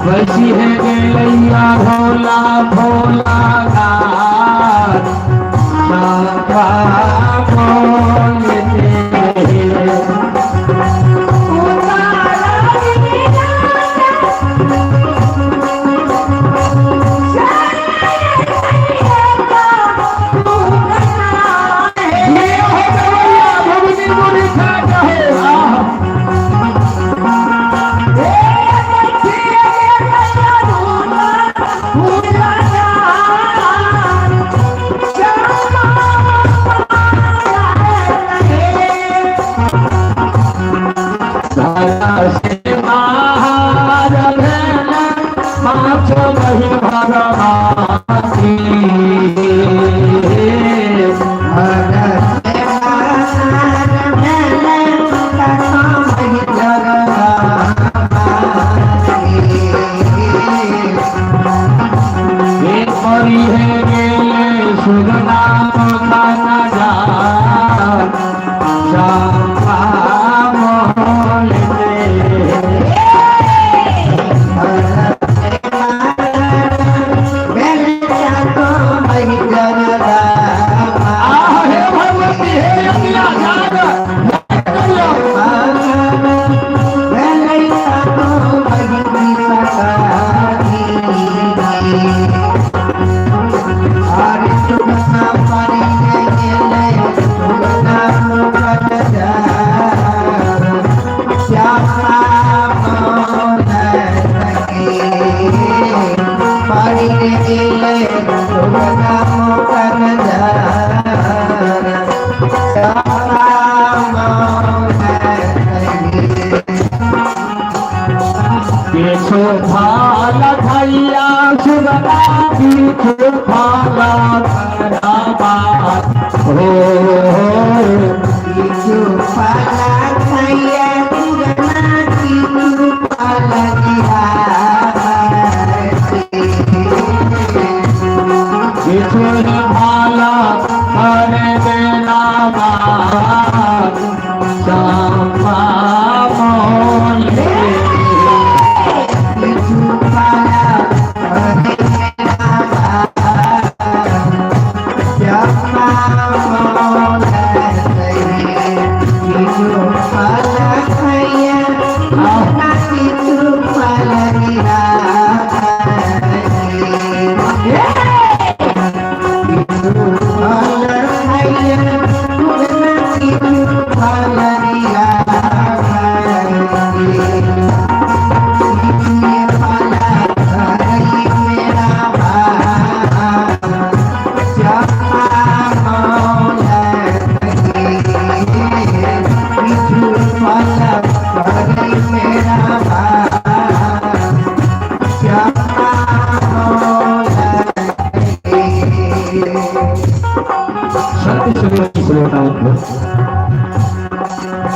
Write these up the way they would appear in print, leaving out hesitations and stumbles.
वैसी है गैया भोला भोला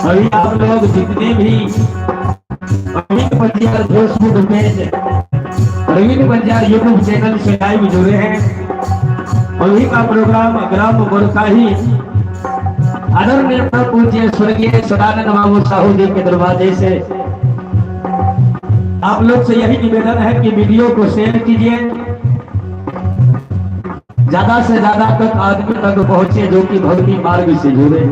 अभी आप लोग जितने भी Amit Banjar Facebook page Arvind Banjar YouTube channel से लाइव जुड़े हैं, अभी का प्रोग्राम ग्राम गोरखाही आदरणीय पूज्य स्वर्गीय सदानंद बाबू साहू जी के दरवाजे से आप लोग से यही निवेदन है कि वीडियो को शेयर कीजिए, ज्यादा से ज्यादा तक आदमी तक पहुंचे जो कि भक्ति मार्ग से जुड़े।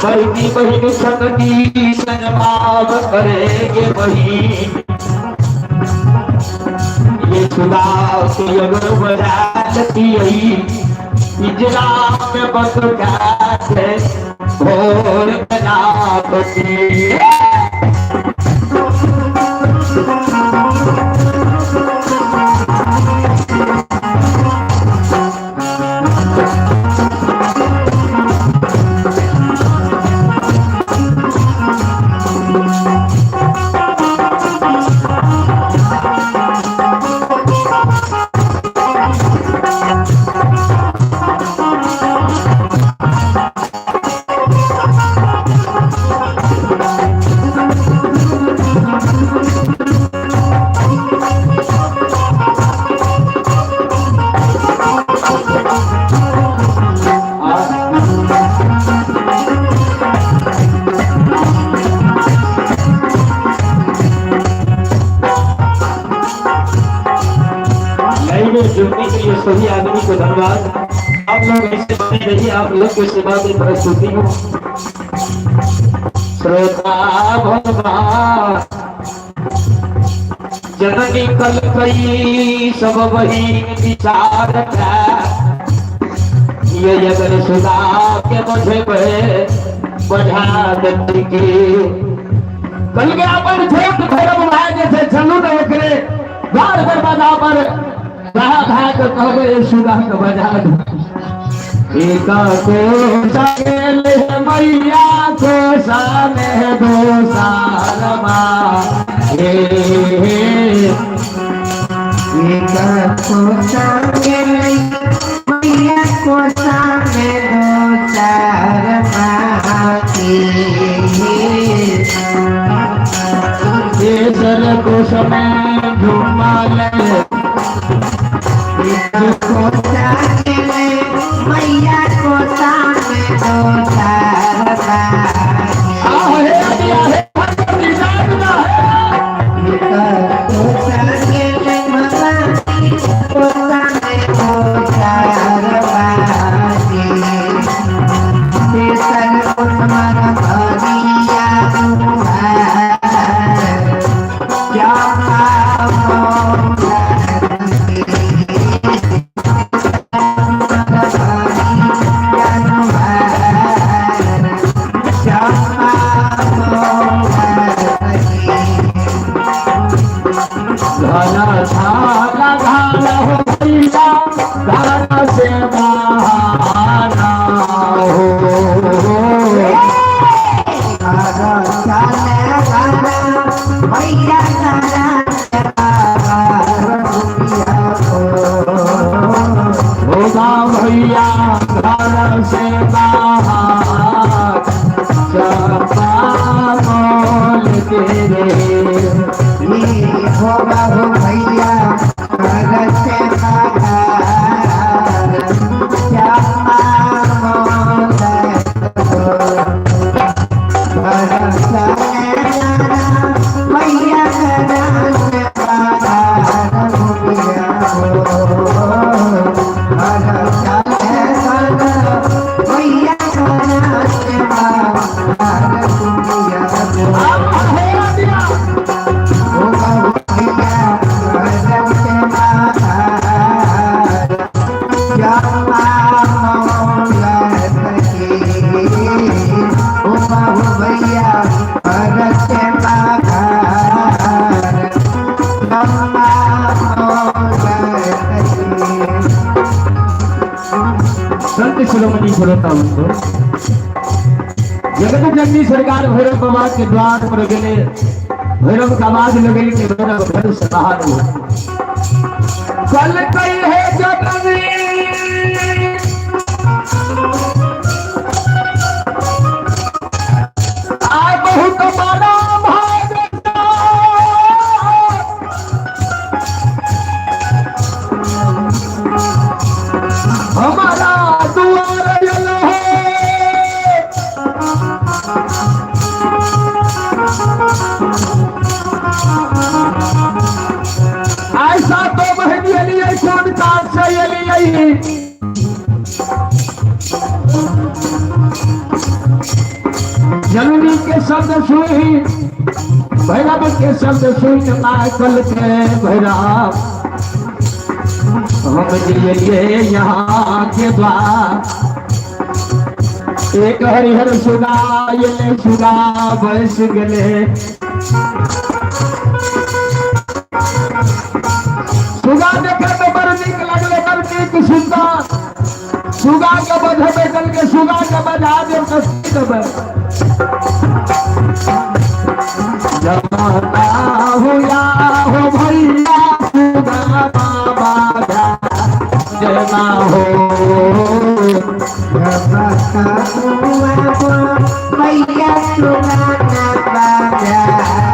बहनी बहन संगती सनमाव करेंगे बहन ये खुदा की अगर बजाती आई पिंजरा में बंद जाते भोर बनावती जुड़ने के लिए सभी आदमी को धन्यवाद। आप लोग ऐसे बने रहिए, आप लोग की सेवा में प्रस्तुति हूँ। श्रोता भगवान जननी कल कई सब वही विचार ये अगर सुधा के मुझे बढ़ा देती कल गया पर भैरव भाई जैसे चलू न करे द्वार दरवाजा पर कहबे सुधा के बजा एक को सगेले मैया को साले दो सारमा एक को सगेले मैया को साले दो सारमा ये सर को समय घुमाले मैया को सामने दो सारा जगत जननी सरकार भैरव बाबा के द्वार पर गए भैरव का आवाज लगे कि भैरव घर से बाहर हो कल कई है जननी आ बहुत बड़ा हमारा दुआर ऐसा तो बहनी अली कौन काज से अली जननी के शब्द सुई भैरव के शब्द सुई माइकल के भैरव हम जिये यहाँ के द्वार एक हरिहर सुगा ये सुगा बस गले सुगा देखे तो बड़ नीक लगले बड़ नीक सुंदर सुगा के बधबे कल के सुगा के बजा दे कष्ट देबे जमाना हुआ हो भैया सुगा बाबा जना हो भैया सुना बाबा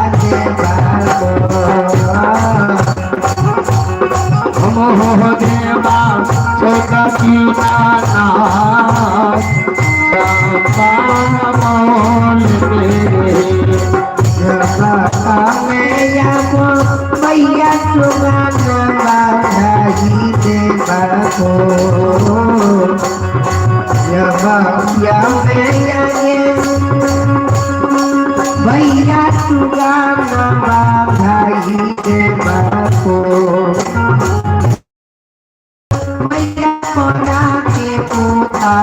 मोह देवा छोटा की नाना मोल भैया सुना बाबा भैया सुना भाई देवा को भैया बना के पूछा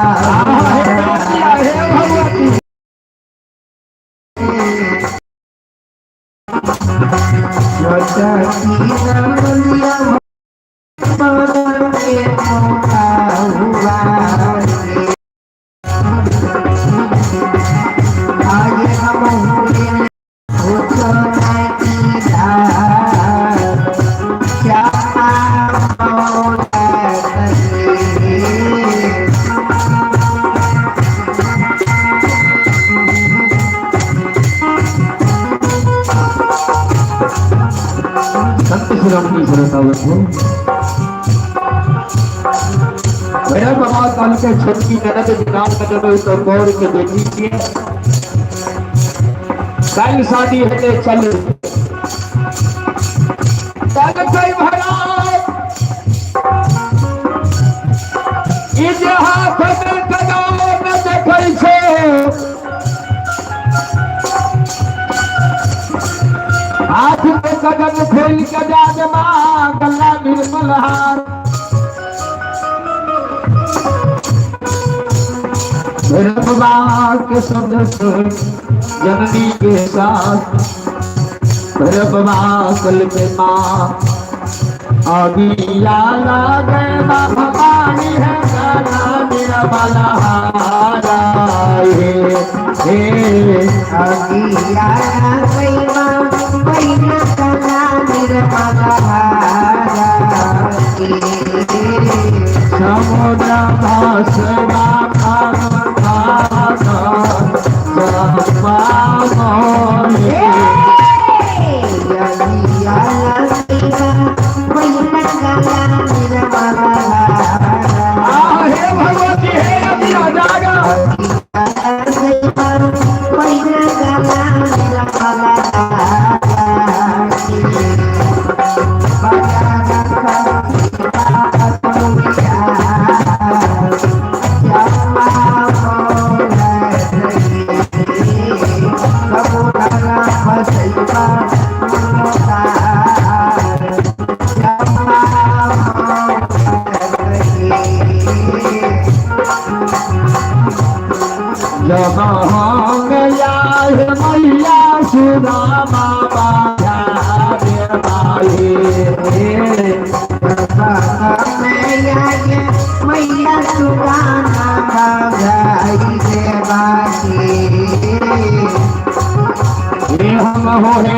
मेरा बाबा काल के छोटकी ननद विकास कर तो गौर के बेटी की कल शादी है चल कोई भरा हाथ में कदम न देखै छे हाथ में कदम खोल के जादमा गला निर्मल हार भैरवा के शब्द सुन जननी के साथ भैरवा कल के माँ अगिया लागे भवानी है गाना मेरा बाला हारा हे अगिया लागे भैया गाना मेरा बाला हारा समुद्र भाषा मैया सुधा बाबा मैया सुगाना भाई देवा हम होने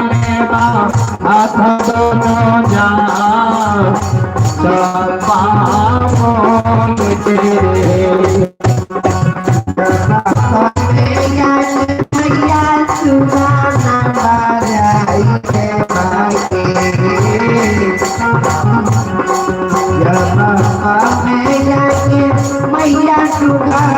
हाथ दोनों जा मैया सुगा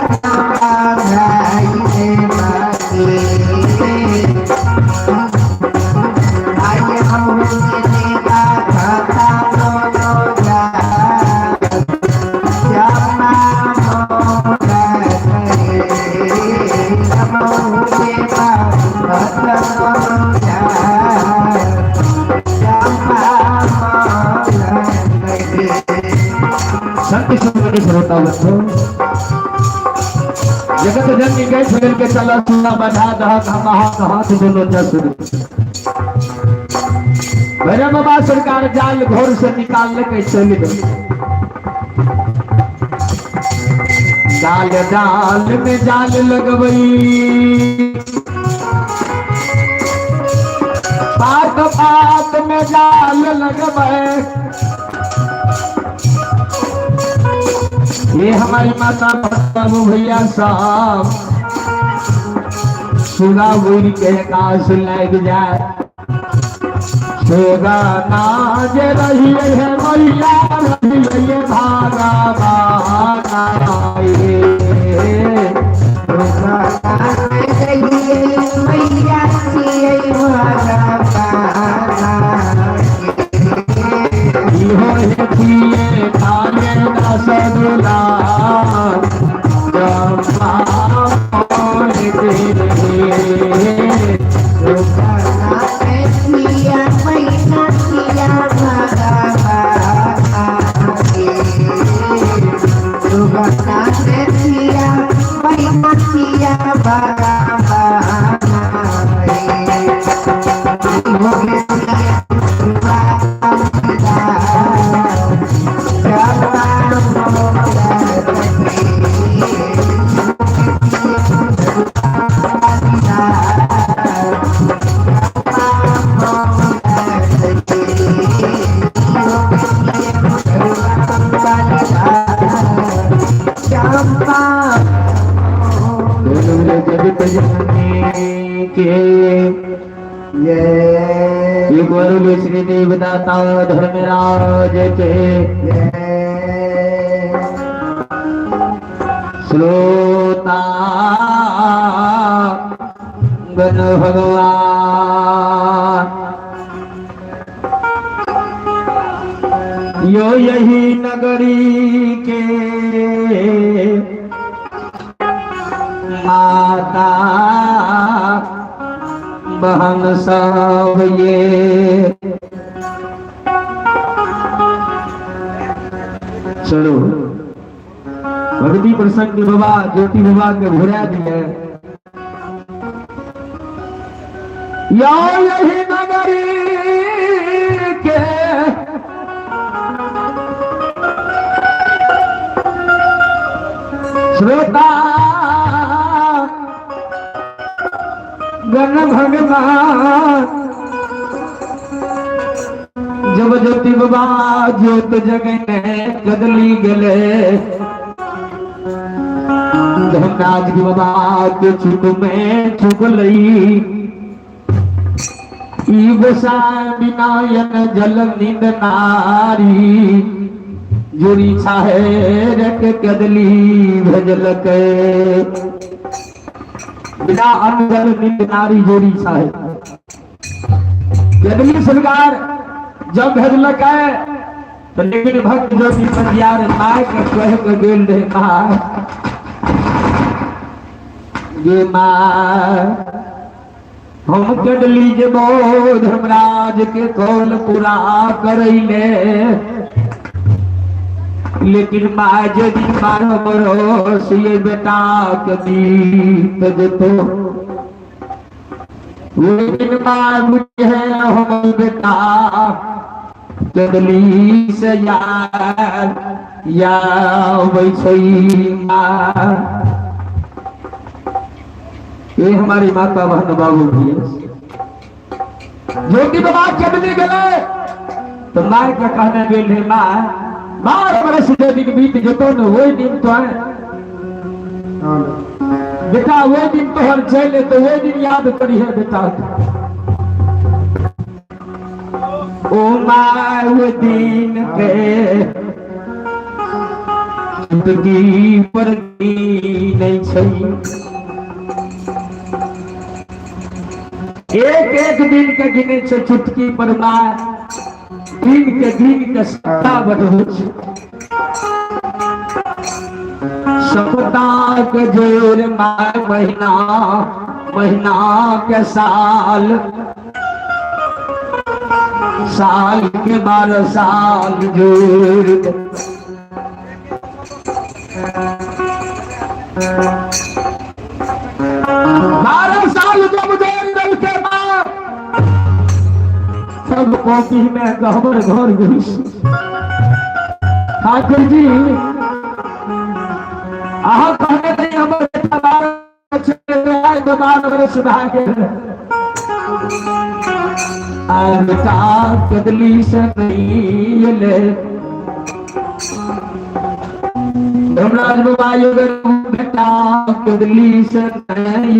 बताओ बच्चों। जगत जननी गए फिर के चला सुना बढ़ा दहा हाथ दोनों जसुर मेरे बाबा सरकार जाल घोर से निकालने के चले गए। जाल जाल में जाल लगवई पात पात में जाल लगवे। ये हमारी माता बाबू भैया साहब सुगा बुरी के काश लग जाए सोगा नाज रही है मैया रही भागा भागा मैया सदुला श्री देवदाता धर्मराज के श्रोता गण भगवान यो यही नगरी के माता बहन सब ये चलो भक्ति प्रसंग बाबा ज्योति बाबा के घुरा दिए। यो यही नगरी के श्रोता गण भगवान जब ज्योति बाबा ज्योत जगने कदली गले धनराज की बाबा के चुप में चुप लई विनायन जल नींद नारी जुड़ी छाहे रख कदली भजल के बिना अंगल नींद नारी जोड़ी छाहे कदली सरकार जब भेजलक है तो लेकिन भक्त ज्योति पंजियार माय के कह के गेल रहे माँ ये माँ हम कदली जबो धर्मराज के कौल पूरा करैले लेकिन माँ यदि मार बरस ये बेटा कभी तो लेकिन माँ मुझे है हम बेटा कदली से या वैसई माँ ये हमारी माता बहन बाबू भी ज्योति बाबा कदली गए तो माँ का कहने गेल है माँ 12 बरस जो दिन बीत जतो न वही दिन तो है बेटा वो दिन तो हर चले तो वो दिन याद करी है बेटा ओ माँ वो दिन के चुटकी पर नहीं छई एक दिन के गिने से चुटकी पर माँ दिन के सप्ताह बढ़ो सप्ताह के जोर माँ महीना के साल के 12 साल जोर 12 साल जब जेल के बाद सब कॉपी में गहबर घर घुस ठाकुर जी अहाँ कहने थे हमर बेटा 12 वर्ष भए गेल आ बेटा कदली से नहीं ले धर्मराज बाबा योगर बेटा कदली से नहीं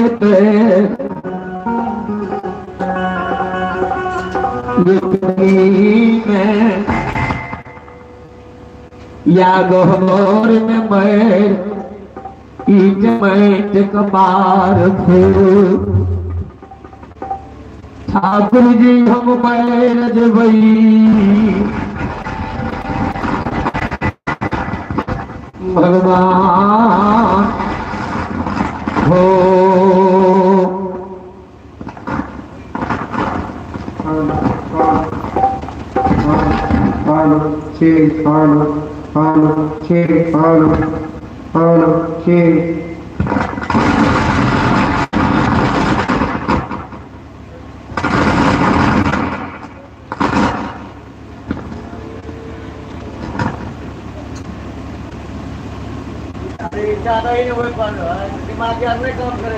में या गहर में मैं ईट मैट कबार थे ठाकुर जी हम मैर जबई भगवान हो ज्यादा ही नहीं हो पा रहा है दिमाग अपने काम करे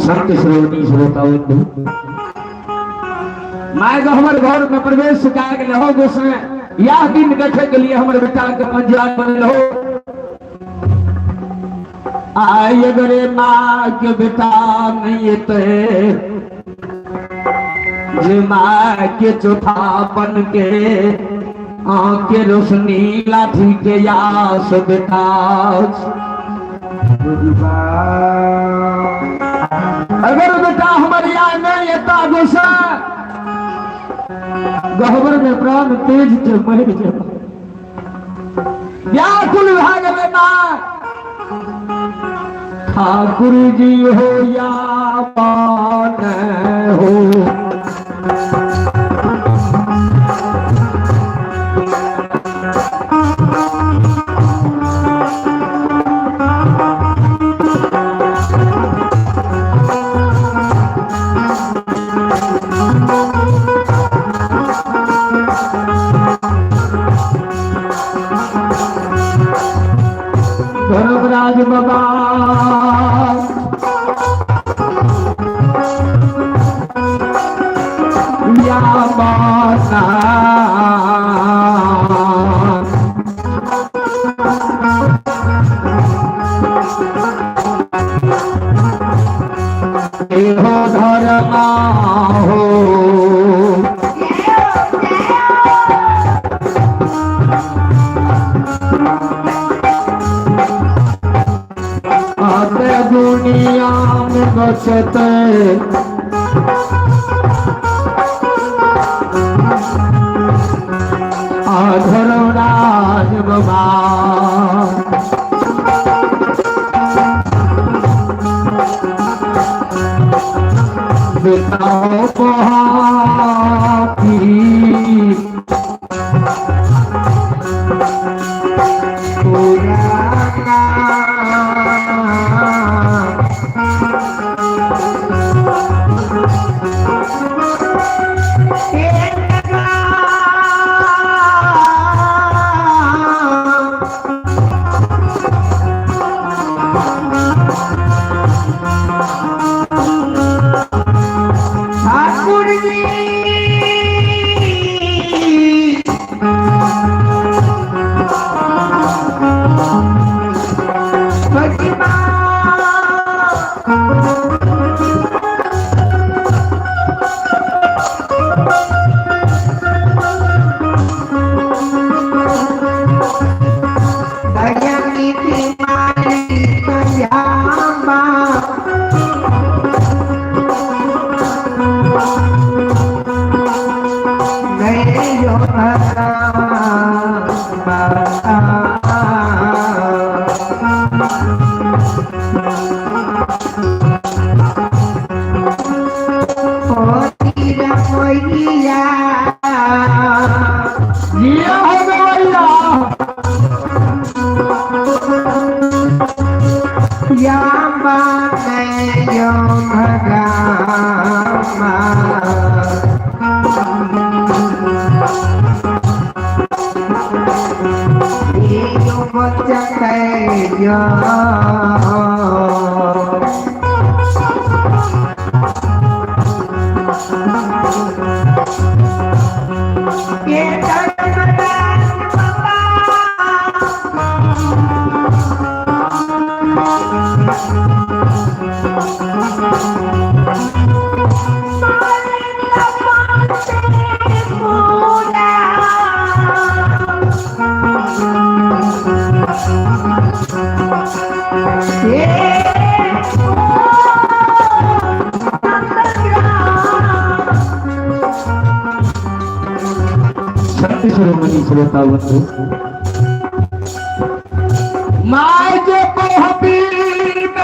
सत्य श्रोणी श्रोताओं मैं हमर घर में प्रवेश कए गेल हो गोसाई यह दिन देखे के लिए हमर बेटा के पंजीयन बनल हो आई अगरे माँ के बेटा नहीं थे जे माँ के चौथा बन के आँख के रोशनी लाठी के यास बेटा अगर बेटा हमारे यहाँ नहीं आता गुस्सा गहबर में प्राण तेज से मर गया व्याकुल भाग लेना ठाकुर जी हो या पान हो धर्मराज बाबा या बासा हो धर्मा हो दुनिया में बसते धर्मराज बाबा बेटाओ पहाड़ी ये बच्चा कैसा ये सत्य शिरोमणि श्रोता बंधु माय जो हबीब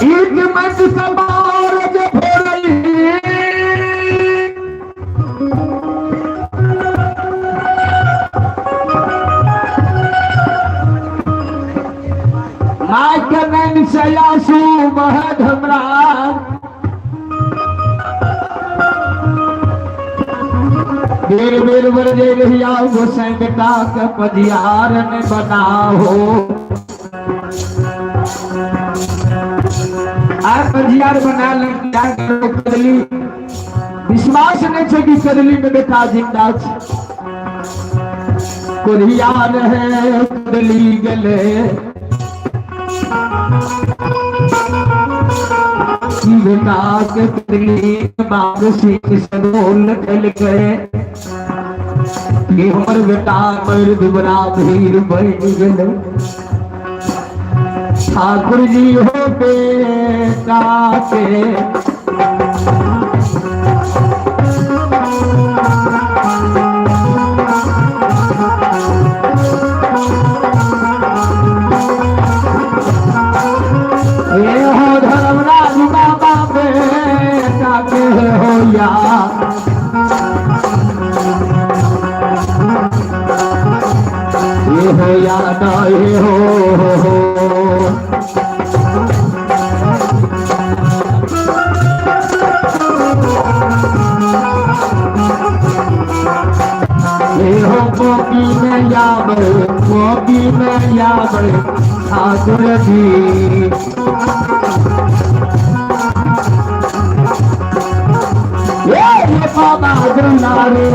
ईद मत सवार जो भोरई माय के नैन सयासू महद हमरा बेर बेर बरजे रहिया गोसाई बेटा के पजियार ने बनाओ आ पजियार बना लगा कदली विश्वास नहीं छे कि कदली में बेटा जिंदा छे कोरियार है कदली गले बेटा के कदली बाग सीख सरोल चल गए ये हमर बेटा मर्द बड़ा भीड़ बन गए ठाकुर जी हो बेटा के ये हो धर्मराज बाबा बेटा के हो या ये हो याद ये हो ये हो कॉपी में याबर ठाकुर जी ये बाबा जनारे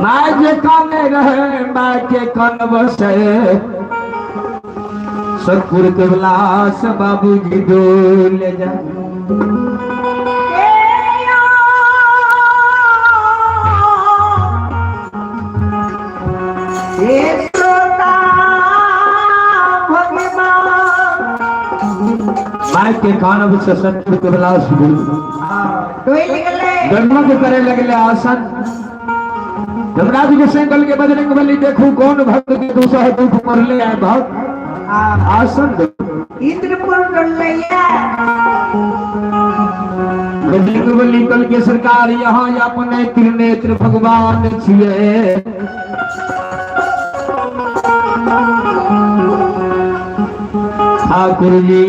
माय जे काने रहे माय के कन बसे सतपुर के विलास बाबूजी डोल जा माय के कान बसे सतपुर के विलास गन्ना के करे लगले आसन यमराज के संकल के बजरंग बली देखू कौन भक्त के दूसरा दुख कर ले आए भक्त आसन इंद्रपुर डोलैया बजरंग बली कल के सरकार यहाँ अपने त्रिनेत्र भगवान छिए ठाकुर जी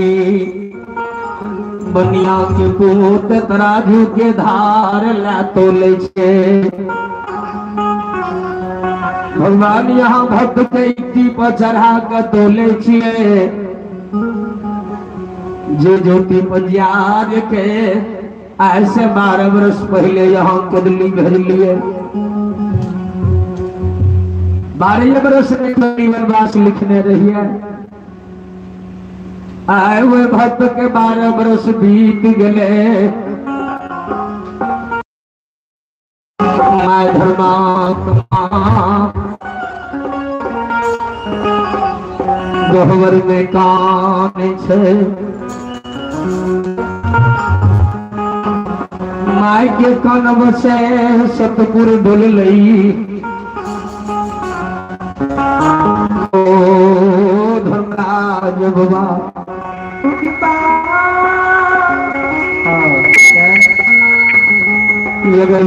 बनिया के पूत तराजू के धार ला तोले छे भगवान यहाँ भक्त के इक्ति पर चढ़ा कर तोले छिए जे ज्योति पजियार के ऐसे 12 वर्ष पहले यहाँ कदली भेज लिए 12 वर्ष में वनवास लिखने रहिए आए हुए भक्त के 12 वर्ष बीत गए माय धर्मात्मा गहवर में कान छे माय के कान बसे सतपुर डोल लई ओ धर्मराज बाबा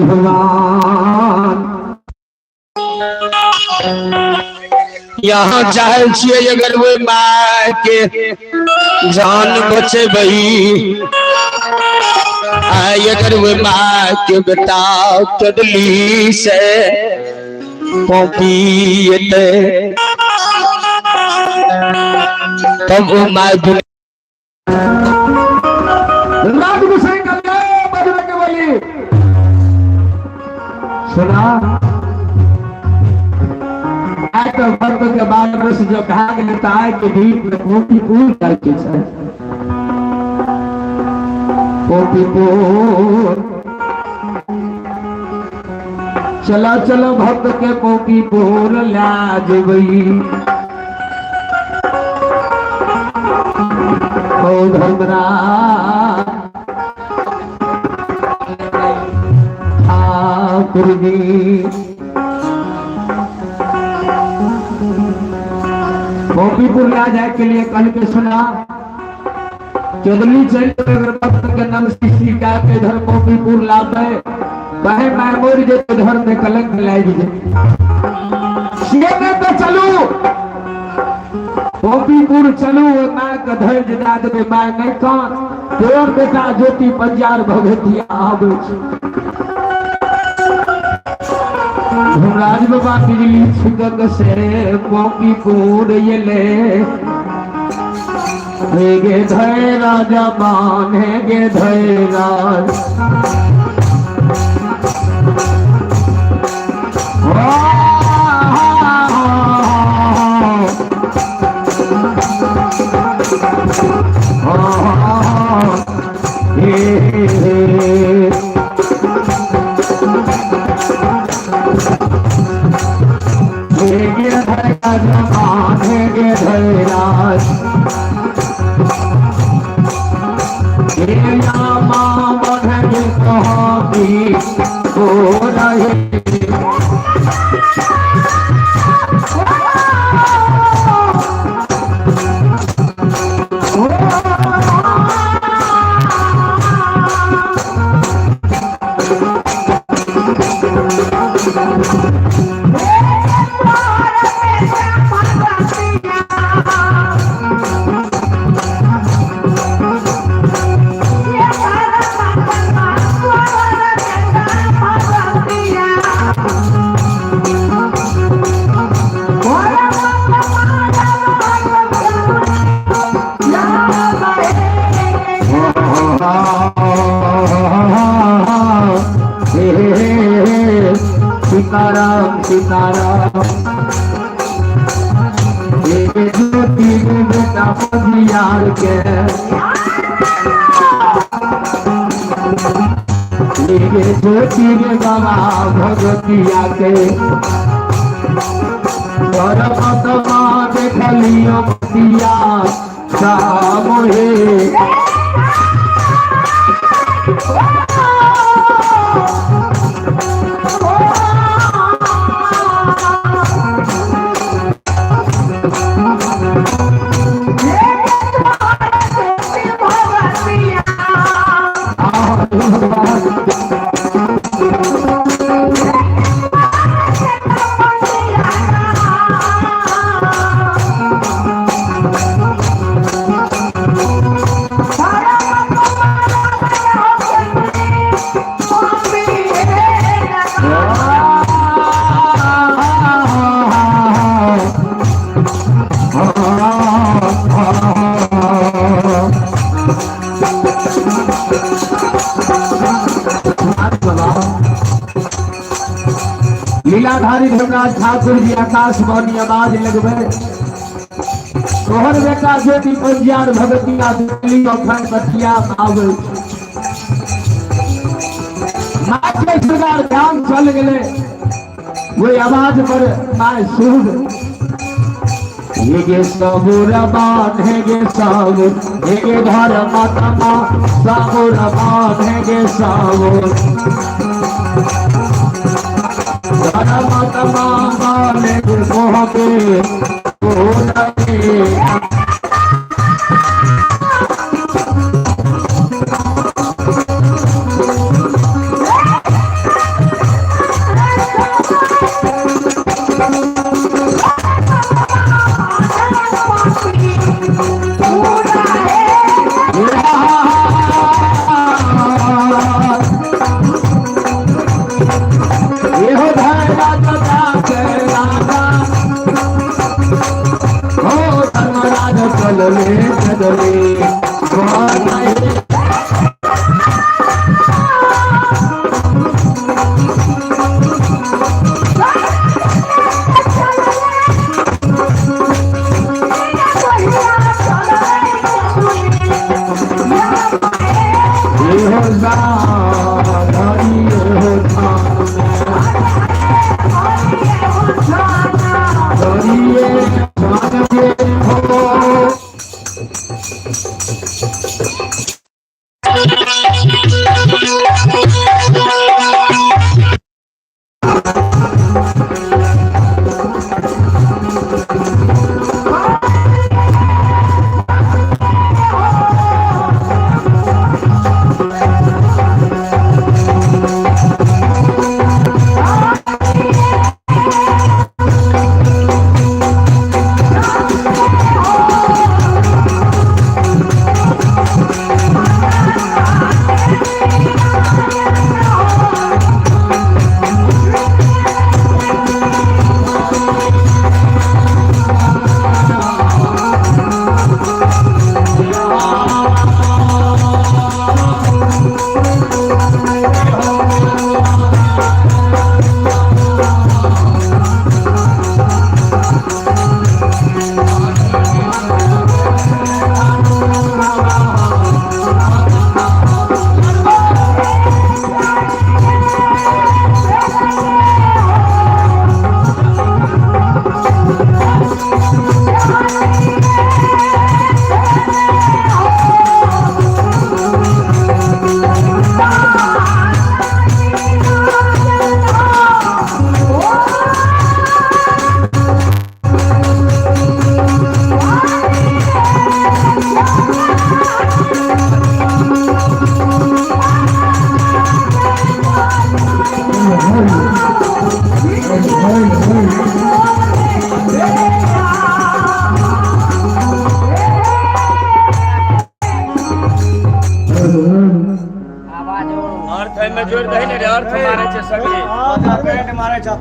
भगवान यहाँ चाहे छिए अगर वो माय के जान बचे बही अगर वो माय के बेटा कदली से पौपीते तब वो माय सुना तो भक्त के 12 वर्ष जो भाग लेता है कि भीड़ में पोपीपुर जाके पोपीपुर चलो चलो भक्त के पोपीपुर ला जबई ओ धर्मराज ठाकुर जी गोपीपुर ला जाए के लिए कल के सुना चौधरी चल भक्त के नाम सीता के इधर गोपीपुर लावे कहे मैं मोर जे धर्म में कलंक लाई दीजिए में तो चलू गोपीपुर चलू मैं कधर जदा दे मैं नहीं कान तोर बेटा ज्योति पंजार भगतिया आवे धर्मराज बाबा बिजली छिटक से गोपीपुर ये ले गे धय राजा मान है गे धय राज सीताराम सीताराम एक ज्योति में बेटा बधियार के एक ज्योति में बाबा भगवतिया के परमात्मा देखलियो बतिया सामोहे लीलाधारी धर्मराज ठाकुर जी आकाशवाणी आवाज लगबे तोहर बेटा ज्योति पंजियार भगतिया दिल्ली अखन बतिया आवे नाचे सुधार ध्यान चल गए वो आवाज पर माय सुध हेगे सबुर बात हेगे सबुर हेगे घर माता सबुर बात हेगे सबुर माता माने मोहके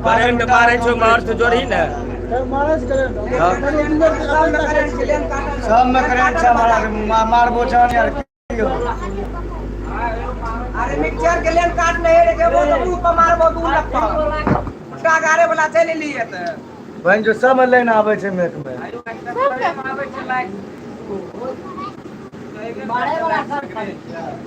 करंट मारे छो अर्थ जोड़ी ने सब में करंट छ हमारा मारबो छ यार अरे मिक्सर के लेन काट नहीं रे के वो तो मुंह पर मारबो 2 लाख उसका गारे वाला चले लिए तो बहन जो सब लाइन आवे छे मेक में आबै छै लाइन